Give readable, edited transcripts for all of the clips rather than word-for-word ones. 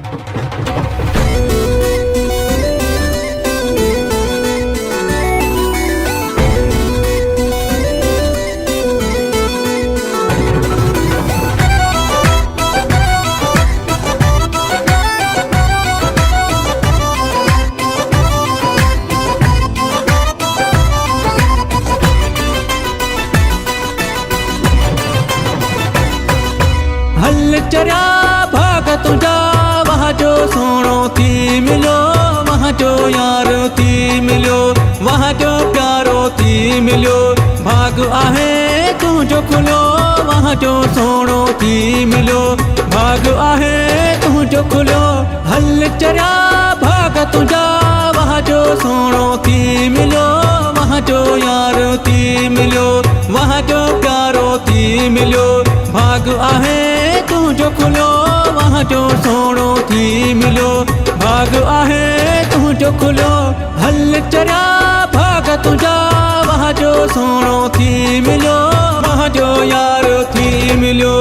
हल चरिया भाग तुझा वहाँ जो सोणो थी मिलो, वहाँ जो यारो थी मिलो, वहाँ जो प्यारो थी मिलो। भाग आहे तू जो खुलो वहाँ जो सोणो थी मिलो, भाग आहे तू जो खुलो। हल चरिया भाग तुझा वहाँ जो सोणो थी मिलो, वहाँ जो यारो थी मिलो, वहाँ जो प्यारो थी मिलो। भाग आहे तू जो खुलो वहाँ जो सोणो थी मिलो, भाग आहे तू जो खुलो। हल चरिया भाग तुझा वहाँ जो सोणो थी मिलो, वहाँ जो यारो थी मिलो।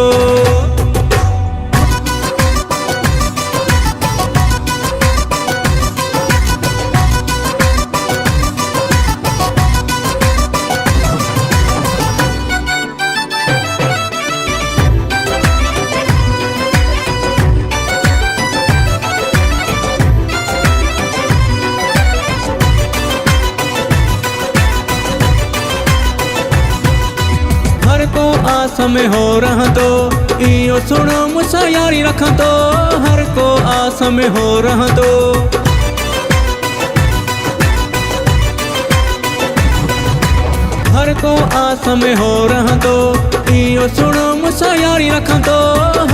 हर को आस में हो रहा तो इयो सुनो मुसा यारी रखा तो, हर को आस में हो रहा तो। हर को आस में हो रहा तो इयो सुनो मुसा यारी रखा तो,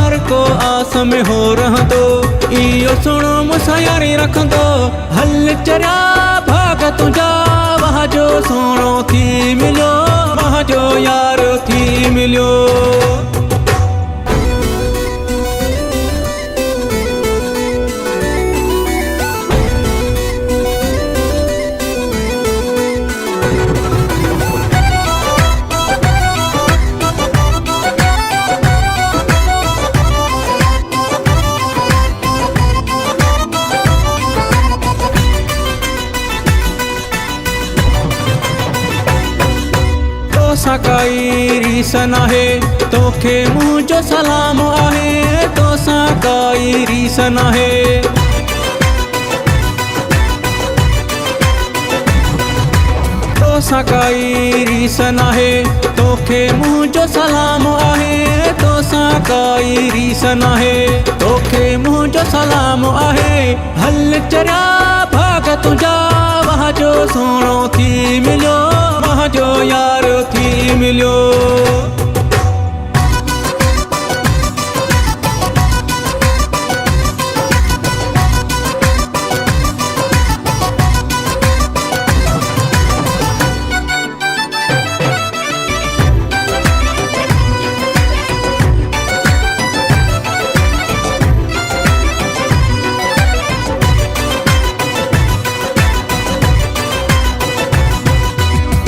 हर को आस में हो रहा तो इयो सुनो मुसा यारी रखा तो। हल चरिया भाग तुझा वहाँ जो सोणो थी मिलो, वहाँ जो यारो थी मिलो। तोसा काई रीस नाहे तोखे मुझो सलाम आहे, तोसा काई रीस नाहे। तोसा काई रीस नाहे तोखे मुझो सलाम आहे, तोसा काई रीस नाहे तोखे मुझो सलाम आहे। हल चरिया भाग तुझा वहाँ जो सोणो थी मिलो, वहाँ जो यारो थी मिलो।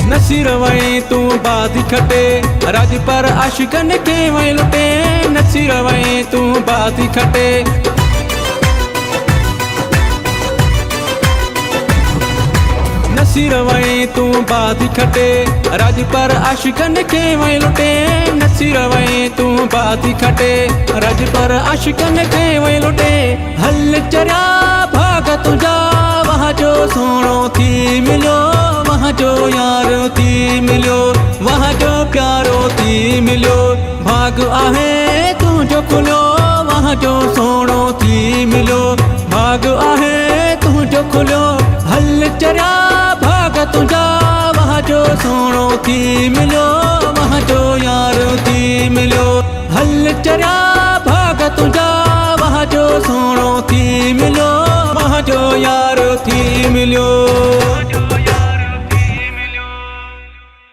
नसीर वहीं तू बादी खटे राज पर आशिकन के वहीं लुटे, नसीर वहीं तू बादी खटे। नसीर वहीं तू बादी खटे राज पर आशिकन के वहीं लुटे, नसीर वहीं तू बादी खटे राज पर आशिकन के वहीं लुटे। हल चरिया भाग तुझा वहाँ जो सोणो थी मिलो, वहाँ जो यारो थी मिलो, वहाँ जो प्यारो थी मिलो। भाग आहे तू जो खुलो वहाँ जो सोणो थी मिलो, भाग आहे तू जो खुलो। हल चरिया भाग तुझा वहाँ जो सोणो थी मिलो, वहाँ जो यारो थी मिलो। हल चरिया